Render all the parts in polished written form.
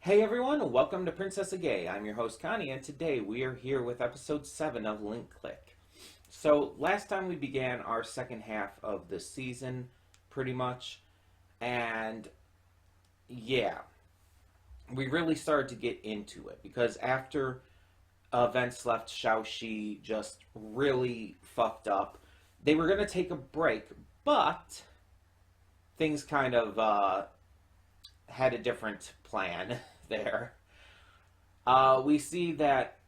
Hey everyone, welcome to Princess of Gay. I'm your host Connie, and today we are here with episode 7 of Link Click. So, last time we began our second half of the season, pretty much, and yeah, we really started to get into it because after events left Shaoxi just really fucked up, they were going to take a break, but things kind of had a different plan there. We see that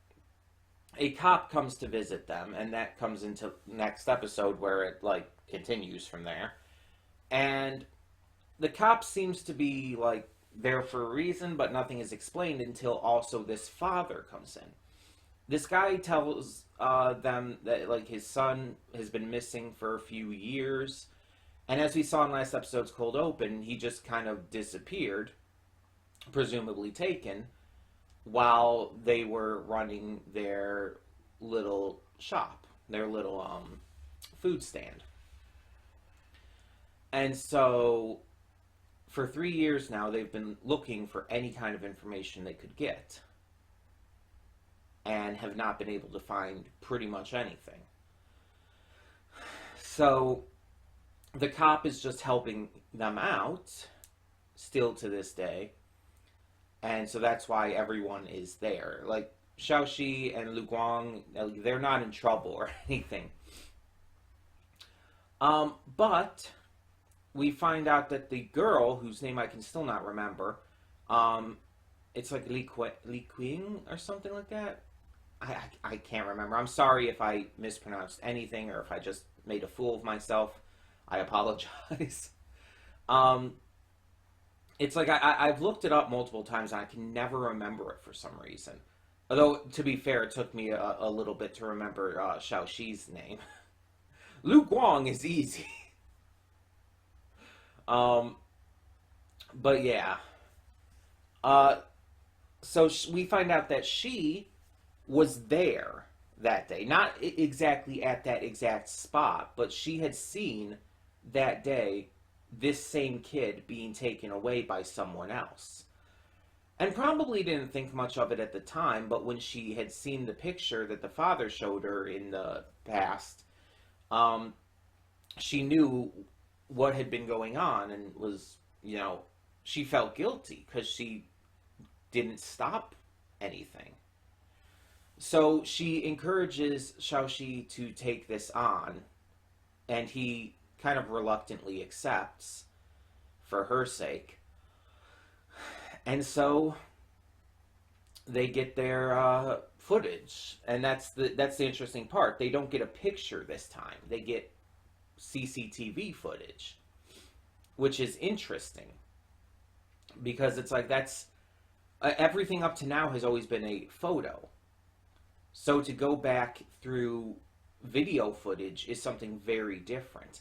a cop comes to visit them, and that comes into next episode where it continues from there. And the cop seems to be there for a reason, but nothing is explained until also this father comes in. This guy tells them that his son has been missing for a few years, and as we saw in last episode's cold open, he just kind of disappeared, presumably taken, while they were running their little shop, their little food stand. And so, for 3 years now, they've been looking for any kind of information they could get, and have not been able to find pretty much anything. So, the cop is just helping them out, still to this day. And so that's why everyone is there. Like, Shaoxi and Lu Guang, they're not in trouble or anything. But we find out that the girl, whose name I can still not remember, it's like Li Qing or something like that. I can't remember. I'm sorry if I mispronounced anything or if I just made a fool of myself. I apologize. It's like I've looked it up multiple times and I can never remember it for some reason. Although, to be fair, it took me a little bit to remember Shaoxi's name. Lu Guang is easy. But yeah. So we find out that she was there that day. Not exactly at that exact spot, but she had seen that day this same kid being taken away by someone else. And probably didn't think much of it at the time, but when she had seen the picture that the father showed her in the past, she knew what had been going on and was, she felt guilty because she didn't stop anything. So she encourages Shaoxi to take this on, and he kind of reluctantly accepts for her sake. And so they get their footage, and that's the interesting part. They don't get a picture this time. They get CCTV footage, which is interesting because it's like that's everything up to now has always been a photo. So to go back through video footage is something very different.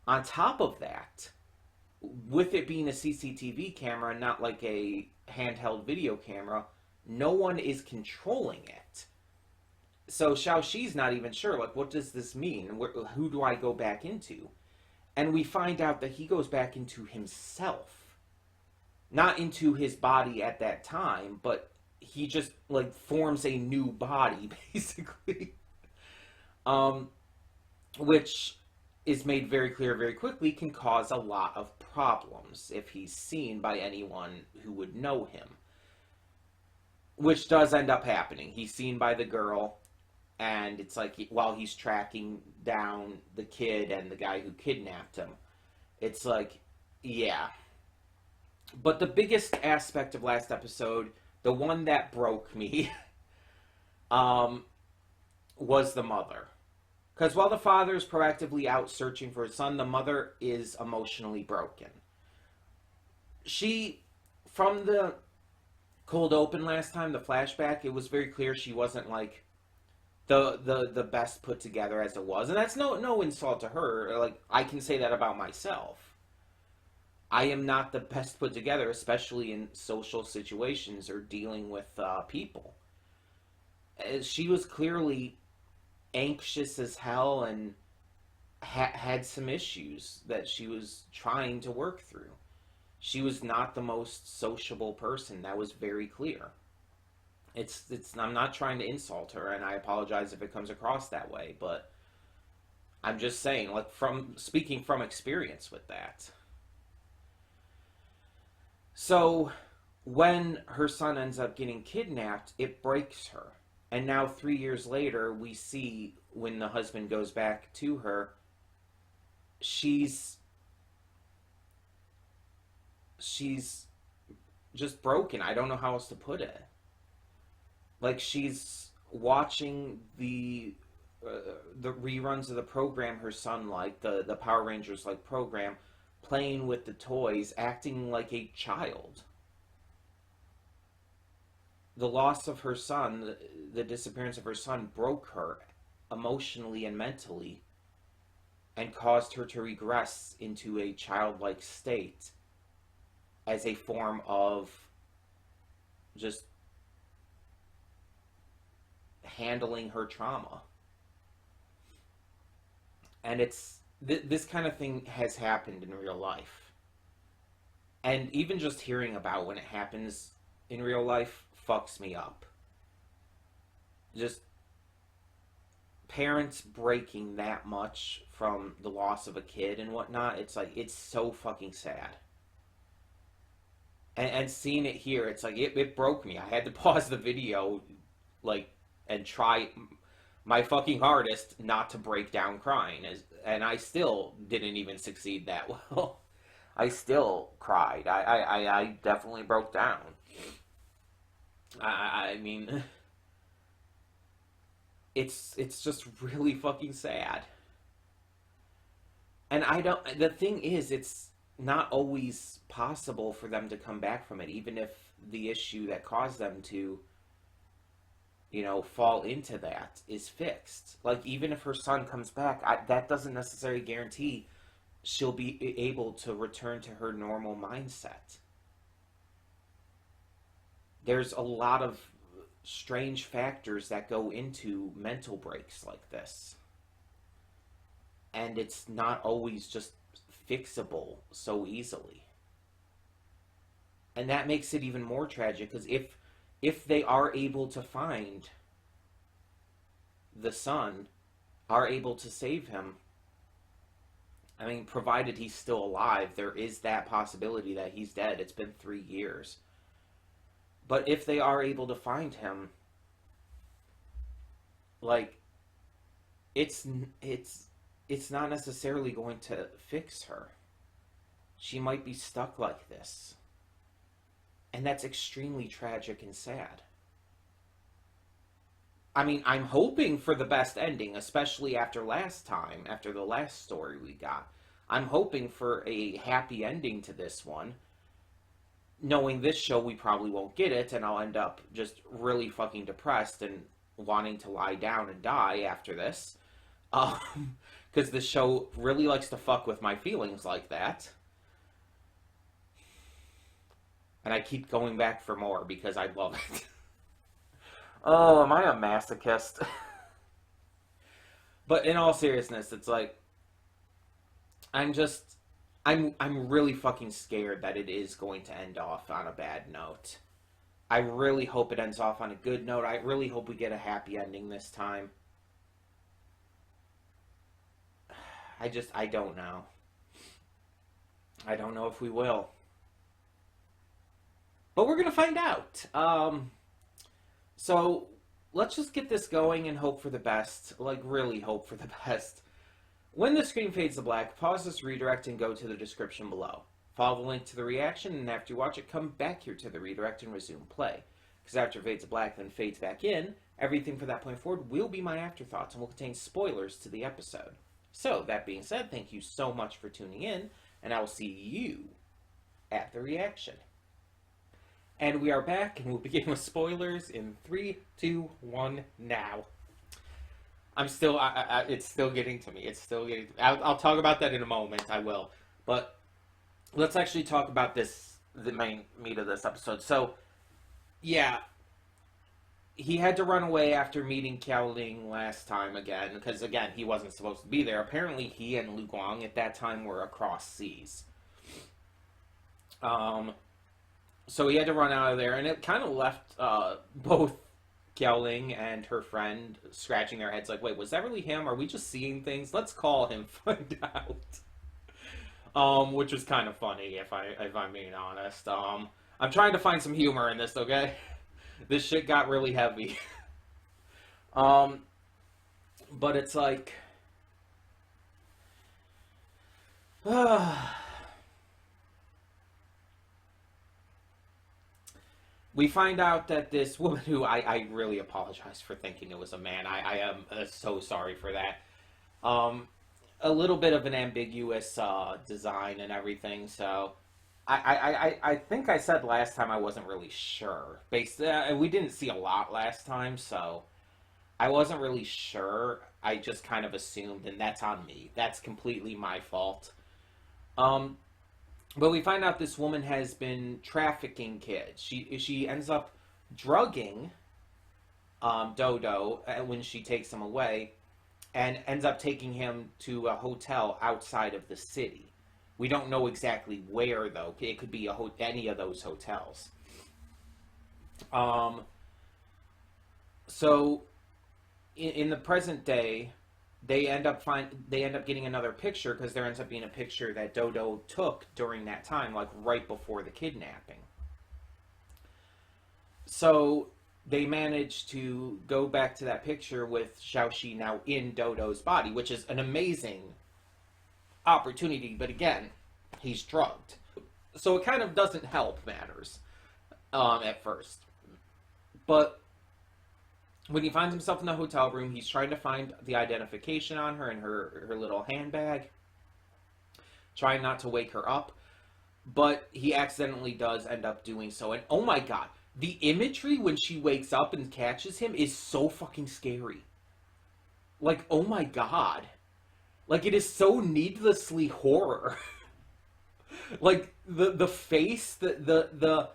On top of that, with it being a CCTV camera and not like a handheld video camera, no one is controlling it. So Shaoxi's not even sure, what does this mean? Who do I go back into? And we find out that he goes back into himself. Not into his body at that time, but he just, forms a new body, basically. Which is made very clear very quickly can cause a lot of problems if he's seen by anyone who would know him. Which does end up happening. He's seen by the girl, and it's like while he's tracking down the kid and the guy who kidnapped him, it's like, yeah. But the biggest aspect of last episode, the one that broke me, was the mother. Because while the father is proactively out searching for his son, the mother is emotionally broken. She, from the cold open last time, the flashback, it was very clear she wasn't the best put together as it was. And that's no insult to her. I can say that about myself. I am not the best put together, especially in social situations or dealing with people. She was clearly anxious as hell and had some issues that she was trying to work through. She was not the most sociable person. That was very clear. I'm not trying to insult her, and I apologize if it comes across that way, but I'm just saying, like, from speaking from experience with that. So when her son ends up getting kidnapped, it breaks her. And now 3 years later, we see when the husband goes back to her, she's just broken. I don't know how else to put it. Like, she's watching the reruns of the program her son liked, the Power Rangers like program, playing with the toys, acting like a child. The loss of her son, the disappearance of her son, broke her emotionally and mentally and caused her to regress into a childlike state as a form of just handling her trauma. And this kind of thing has happened in real life. And even just hearing about when it happens in real life fucks me up. Just parents breaking that much from the loss of a kid and whatnot, it's like, it's so fucking sad. And seeing it here, it's like, it broke me. I had to pause the video, like, and try my fucking hardest not to break down crying. And I still didn't even succeed that well. I still cried. I definitely broke down. I mean, it's just really fucking sad. And the thing is, it's not always possible for them to come back from it, even if the issue that caused them to, fall into that is fixed. Like, even if her son comes back, that doesn't necessarily guarantee she'll be able to return to her normal mindset. There's a lot of strange factors that go into mental breaks like this. And it's not always just fixable so easily. And that makes it even more tragic, because if they are able to find the son, are able to save him, I mean, provided he's still alive, there is that possibility that he's dead. It's been 3 years. But if they are able to find him, like, it's not necessarily going to fix her. She might be stuck like this. And that's extremely tragic and sad. I mean, I'm hoping for the best ending, especially after the last story we got. I'm hoping for a happy ending to this one. Knowing this show, we probably won't get it, and I'll end up just really fucking depressed and wanting to lie down and die after this. Because this show really likes to fuck with my feelings like that. And I keep going back for more because I love it. Oh, am I a masochist? But in all seriousness, it's like, I'm really fucking scared that it is going to end off on a bad note. I really hope it ends off on a good note. I really hope we get a happy ending this time. I don't know. I don't know if we will. But we're going to find out. So let's just get this going and hope for the best. Like, really hope for the best. When the screen fades to black, pause this redirect and go to the description below. Follow the link to the reaction, and after you watch it, come back here to the redirect and resume play. Because after it fades to black, then fades back in, everything from that point forward will be my afterthoughts and will contain spoilers to the episode. So, that being said, thank you so much for tuning in, and I will see you at the reaction. And we are back, and we'll begin with spoilers in 3, 2, 1, now. It's still getting to me. It's still getting to me. I'll talk about that in a moment. I will. But let's actually talk about the main meat of this episode. So, yeah. He had to run away after meeting Qiaoling last time again. Because, again, he wasn't supposed to be there. Apparently, he and Lu Guang at that time were across seas. Um, so he had to run out of there, and it kind of left both Gelling and her friend scratching their heads like, wait, was that really him? Are we just seeing things? Let's call him, find out. Which was kind of funny if I'm being honest. I'm trying to find some humor in this, okay? This shit got really heavy. Um, but it's like, we find out that this woman, who I really apologize for thinking it was a man. I am so sorry for that. Um, a little bit of an ambiguous design and everything. So I think I said last time I wasn't really sure. We didn't see a lot last time, so I wasn't really sure. I just kind of assumed, and that's on me. That's completely my fault. Um, but we find out this woman has been trafficking kids. She ends up drugging Dodo when she takes him away, and ends up taking him to a hotel outside of the city. We don't know exactly where, though. It could be any of those hotels. Um, so in the present day, they end up getting another picture, because there ends up being a picture that Dodo took during that time, like right before the kidnapping. So they managed to go back to that picture with Xiaoxi now in Dodo's body, which is an amazing opportunity. But again, he's drugged, so it kind of doesn't help matters at first. But when he finds himself in the hotel room, he's trying to find the identification on her in her little handbag, trying not to wake her up, but he accidentally does end up doing so. And oh my god, the imagery when she wakes up and catches him is so fucking scary. Like, oh my god. Like, it is so needlessly horror. Like, the face, the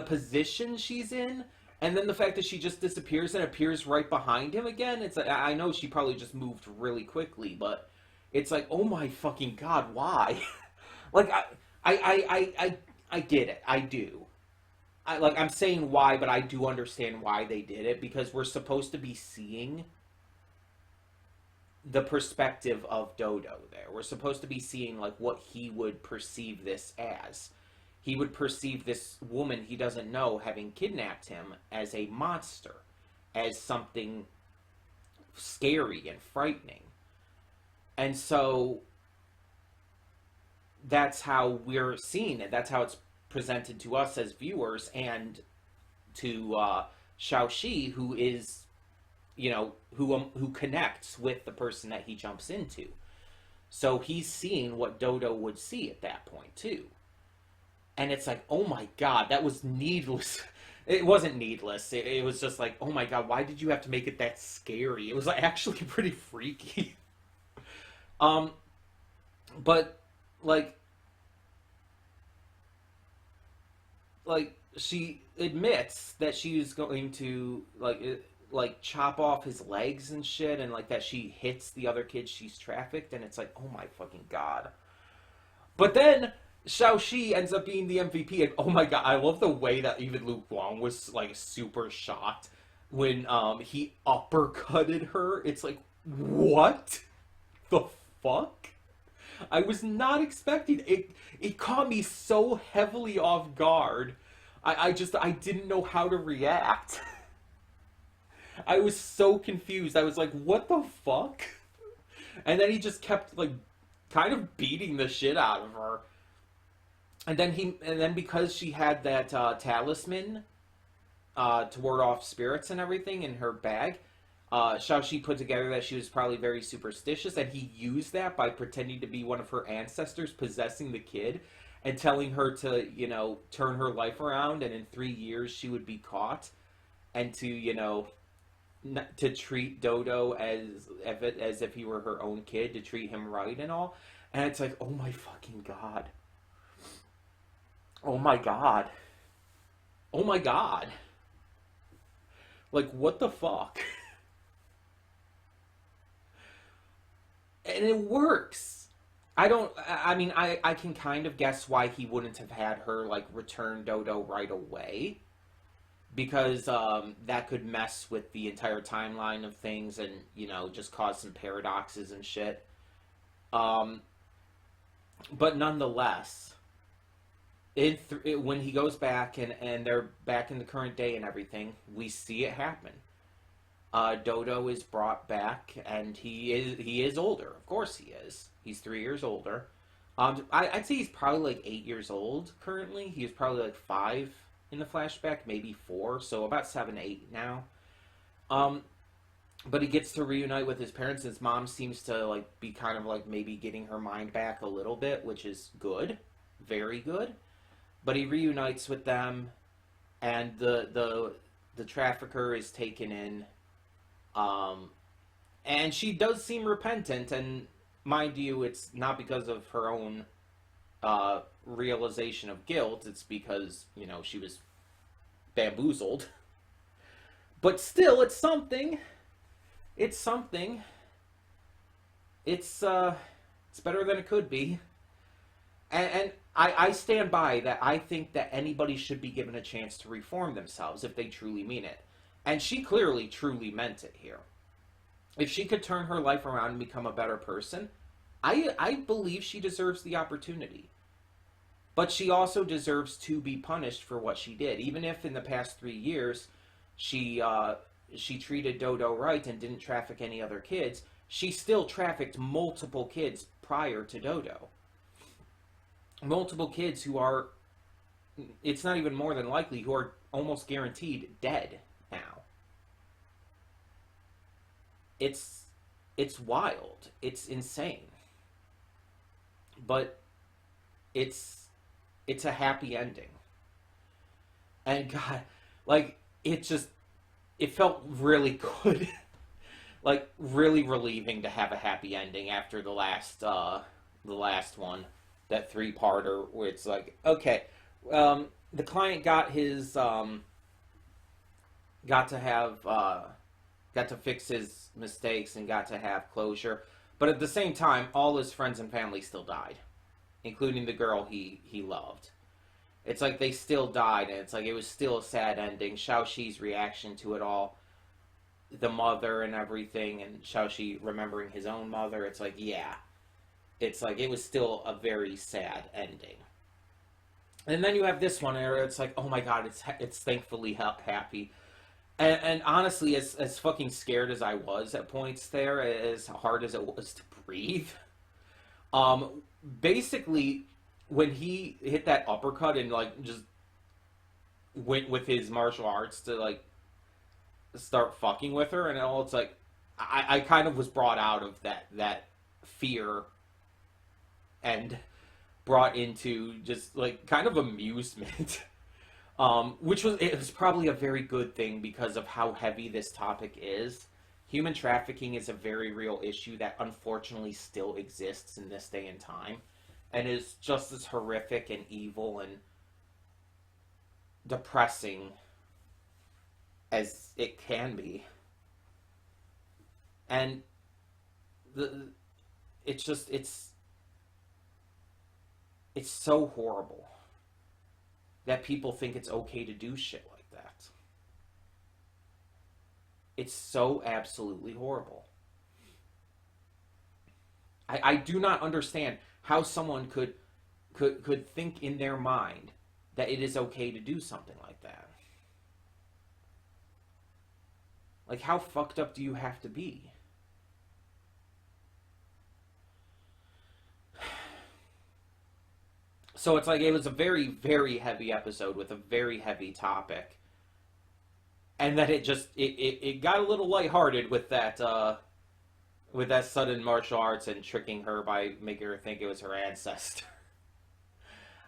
position she's in, and then the fact that she just disappears and appears right behind him again. It's like, I know she probably just moved really quickly, but it's like, oh my fucking god, why? Like, I get it. I do. I'm saying why, but I do understand why they did it, because we're supposed to be seeing the perspective of Dodo there. We're supposed to be seeing, like, what he would perceive this as. He would perceive this woman he doesn't know having kidnapped him as a monster, as something scary and frightening. And so that's how we're seeing it. That's how it's presented to us as viewers, and to Xiaoxi, who is, who connects with the person that he jumps into. So he's seeing what Dodo would see at that point too. And it's like, oh my god, that was needless. It wasn't needless. It was just like, oh my god, why did you have to make it that scary? It was actually pretty freaky. But like she admits that she is going to chop off his legs and shit, and like that she hits the other kids she's trafficked, and it's like, oh my fucking god. But then Xiaoxi ends up being the MVP, and oh my god, I love the way that even Luke Wong was like super shocked when he uppercutted her. It's like, what the fuck? I was not expecting it. It caught me so heavily off guard. I didn't know how to react. I was so confused. I was like, what the fuck? And then he just kept like kind of beating the shit out of her. And then because she had that talisman to ward off spirits and everything in her bag, Xiaoxi put together that she was probably very superstitious, and he used that by pretending to be one of her ancestors possessing the kid, and telling her to, turn her life around, and in 3 years she would be caught, and to, to treat Dodo as if he were her own kid, to treat him right and all. And it's like, oh my fucking god. Oh my god. Oh my god. Like, what the fuck? And it works. I don't. I mean, I can kind of guess why he wouldn't have had her like return Dodo right away, because that could mess with the entire timeline of things, and just cause some paradoxes and shit. Um, but nonetheless, when he goes back and they're back in the current day and everything, we see it happen. Dodo is brought back, and he is older. Of course, he is. He's 3 years older. I'd say he's probably like 8 years old currently. He's probably like 5 in the flashback, maybe 4, so about 7, 8 now. But he gets to reunite with his parents. His mom seems to like be kind of like maybe getting her mind back a little bit, which is good, very good. But he reunites with them, and the trafficker is taken in. And she does seem repentant, and mind you, it's not because of her own realization of guilt. It's because she was bamboozled. But still, it's something. It's something. It's better than it could be. And I stand by that. I think that anybody should be given a chance to reform themselves if they truly mean it. And she clearly, truly meant it here. If she could turn her life around and become a better person, I believe she deserves the opportunity. But she also deserves to be punished for what she did. Even if in the past 3 years she treated Dodo right and didn't traffic any other kids, she still trafficked multiple kids prior to Dodo. Multiple kids who are, it's not even more than likely, who are almost guaranteed dead now. It's wild. It's insane. But it's a happy ending. And God, like, it felt really good. Like, really relieving to have a happy ending after the last one, that 3-parter, where it's like, okay, the client got to fix his mistakes and got to have closure, but at the same time, all his friends and family still died, including the girl he loved. It's like they still died, and it's like it was still a sad ending. Xiaoxi's reaction to it all, the mother and everything, and Xiaoxi remembering his own mother, it's like, yeah. It's like it was still a very sad ending. And then you have this one where it's like, oh my god, it's thankfully happy. And honestly, as fucking scared as I was at points there, as hard as it was to breathe, basically, when he hit that uppercut and like just went with his martial arts to like start fucking with her and all, it's like I kind of was brought out of that fear and brought into just like kind of amusement. Which was probably a very good thing because of how heavy this topic is. Human trafficking is a very real issue that unfortunately still exists in this day and time, and is just as horrific and evil and depressing as it can be. And it's so horrible that people think it's okay to do shit like that. It's so absolutely horrible. I do not understand how someone could think in their mind that it is okay to do something like that. Like, how fucked up do you have to be? So it's like it was a very, very heavy episode with a very heavy topic. And then it got a little lighthearted with that sudden martial arts and tricking her by making her think it was her ancestor.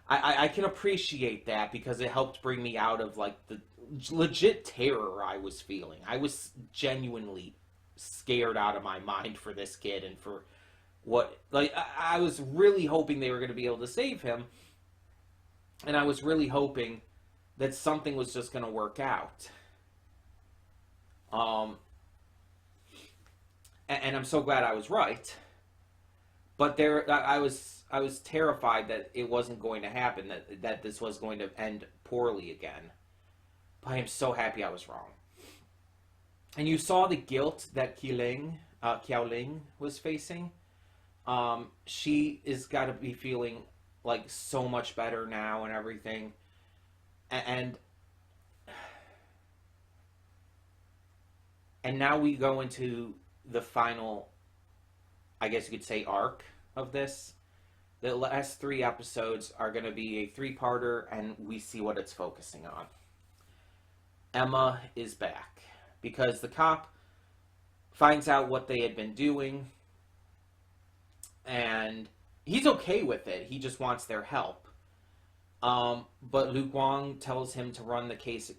I can appreciate that because it helped bring me out of like the legit terror I was feeling. I was genuinely scared out of my mind for this kid and for what, like, I was really hoping they were going to be able to save him. And I was really hoping that something was just going to work out. And I'm so glad I was right. But there, I was terrified that it wasn't going to happen, that this was going to end poorly again. But I am so happy I was wrong. And you saw the guilt that Qiao Ling was facing. She is got to be feeling like so much better now and everything. And and now we go into the final, I guess you could say, arc of this. The last 3 episodes are going to be a 3-parter, and we see what it's focusing on. Emma is back because the cop finds out what they had been doing, and he's okay with it. He just wants their help. But Lu Guang tells him to run the case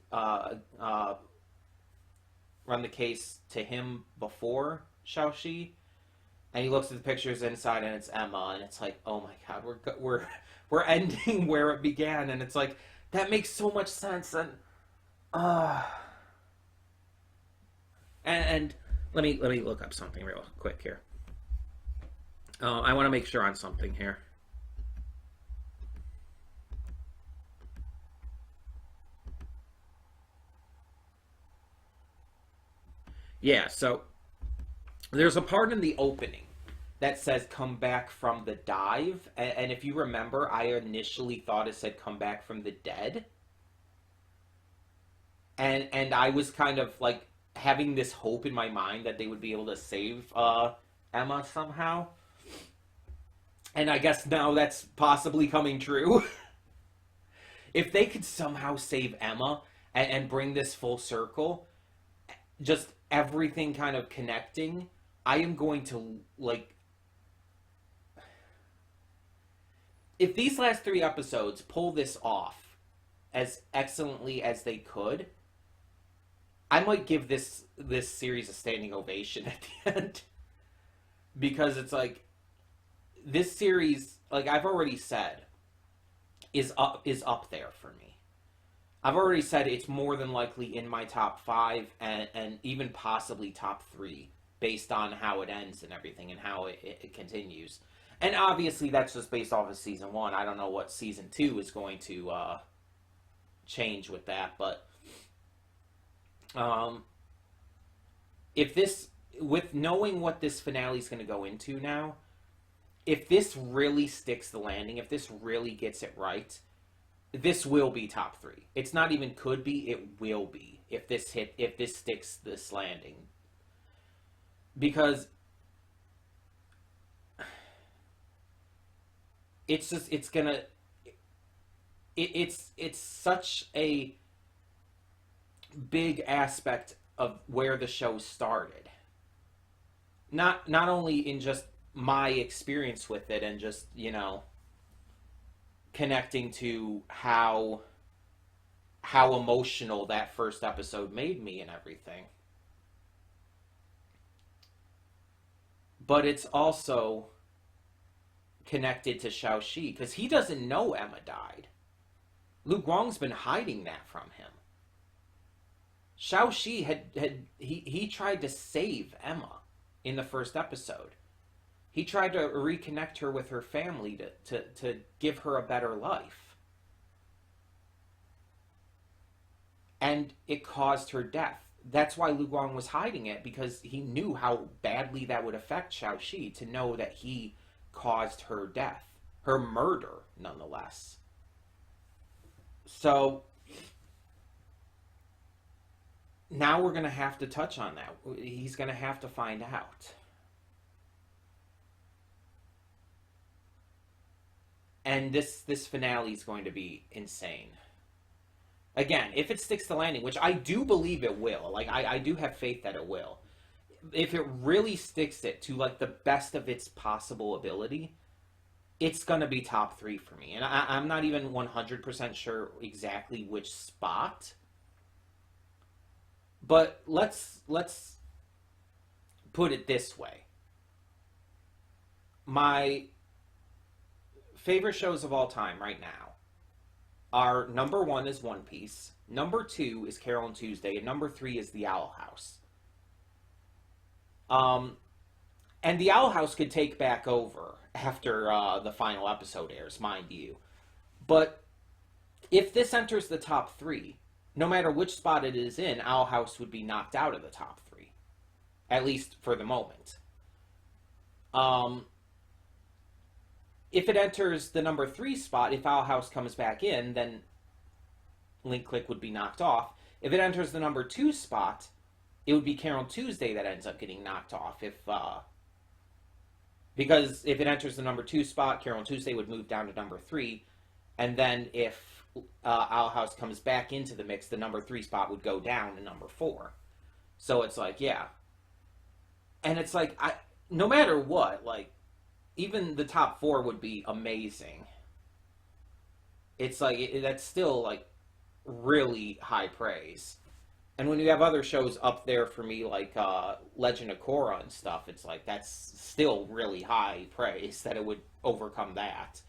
to him before Xiaoxi, and he looks at the pictures inside, and it's Emma, and it's like, oh my god, we're ending where it began, and it's like that makes so much sense, and let me look up something real quick here. I want to make sure on something here. Yeah, so there's a part in the opening that says come back from the dive, and if you remember, I initially thought it said come back from the dead, and I was kind of like having this hope in my mind that they would be able to save Emma somehow, and I guess now that's possibly coming true. If they could somehow save Emma and bring this full circle, just everything kind of connecting, I am going to, like, if these last 3 episodes pull this off as excellently as they could, I might give this series a standing ovation at the end. Because it's like, this series, like I've already said, is up there for me. I've already said it's more than likely in my top 5 and even possibly top 3 based on how it ends and everything and how it continues. And obviously that's just based off of season 1. I don't know what season 2 is going to change with that, but if this, with knowing what this finale is going to go into now, if this really sticks the landing, if this really gets it right, this will be top 3. It's not even could be, it will be if this sticks this landing. Because it's just, it's such a big aspect of where the show started. Not only in just my experience with it and just, connecting to how emotional that first episode made me and everything. But it's also connected to Xiaoxi, because he doesn't know Emma died. Lu Guang's been hiding that from him. Xiaoxi he tried to save Emma in the first episode. He tried to reconnect her with her family to give her a better life. And it caused her death. That's why Lu Guang was hiding it, because he knew how badly that would affect Xiaoxi to know that he caused her death. Her murder, nonetheless. So now we're going to have to touch on that. He's going to have to find out. And this finale is going to be insane. Again, if it sticks the landing, which I do believe it will. Like, I do have faith that it will. If it really sticks it to, like, the best of its possible ability, it's going to be top 3 for me. And I'm not even 100% sure exactly which spot. But let's put it this way. My favorite shows of all time right now are, number 1 is One Piece, number 2 is Carol and Tuesday, and number 3 is The Owl House. And the Owl House could take back over after the final episode airs, mind you. But if this enters the top three, no matter which spot it is in, Owl House would be knocked out of the top three, at least for the moment. If it enters the number 3 spot, if Owl House comes back in, then Link Click would be knocked off. If it enters the number 2 spot, it would be Carol Tuesday that ends up getting knocked off. Because if it enters the number 2 spot, Carol Tuesday would move down to number 3. And then if Owl House comes back into the mix, the number 3 spot would go down to number 4. So it's like, yeah. And it's like, no matter what, like, even the top 4 would be amazing. It's like, that's still, like, really high praise. And when you have other shows up there for me, like Legend of Korra and stuff, it's like, that's still really high praise that it would overcome that.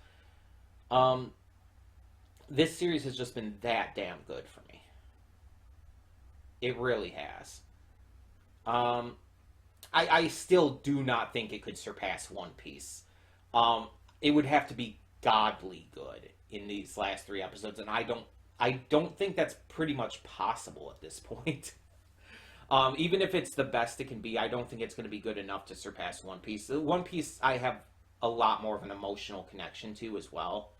This series has just been that damn good for me. It really has. I still do not think it could surpass One Piece. It would have to be godly good in these last 3 episodes, and I don't think that's pretty much possible at this point. Even if it's the best it can be, I don't think it's going to be good enough to surpass One Piece. One Piece I have a lot more of an emotional connection to as well,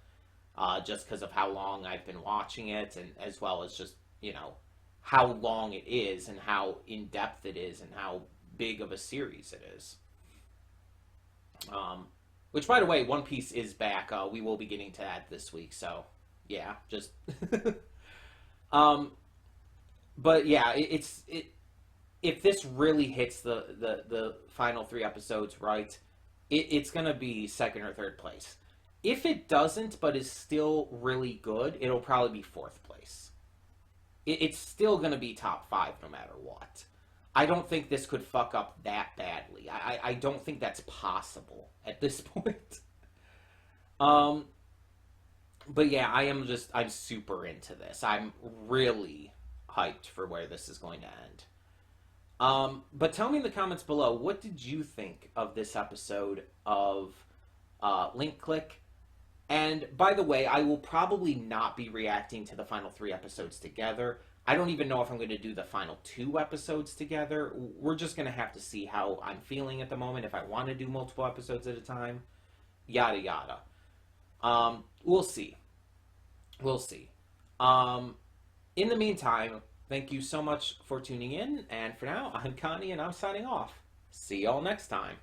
just because of how long I've been watching it, and as well as just, you know, how long it is and how in-depth it is and how big of a series it is. Which, by the way, One Piece is back. We will be getting to that this week, so yeah, just but yeah, if this really hits the final 3 episodes right, it's gonna be 2nd or 3rd place. If it doesn't, but is still really good, it'll probably be 4th place. It's still gonna be top 5 no matter what. I don't think this could fuck up that badly. I don't think that's possible at this point. But yeah, I'm super into this. I'm really hyped for where this is going to end. But tell me in the comments below, what did you think of this episode of Link Click? And by the way, I will probably not be reacting to the final 3 episodes together. I don't even know if I'm going to do the final 2 episodes together. We're just going to have to see how I'm feeling at the moment, if I want to do multiple episodes at a time. Yada yada. We'll see. We'll see. In the meantime, thank you so much for tuning in. And for now, I'm Connie and I'm signing off. See y'all next time.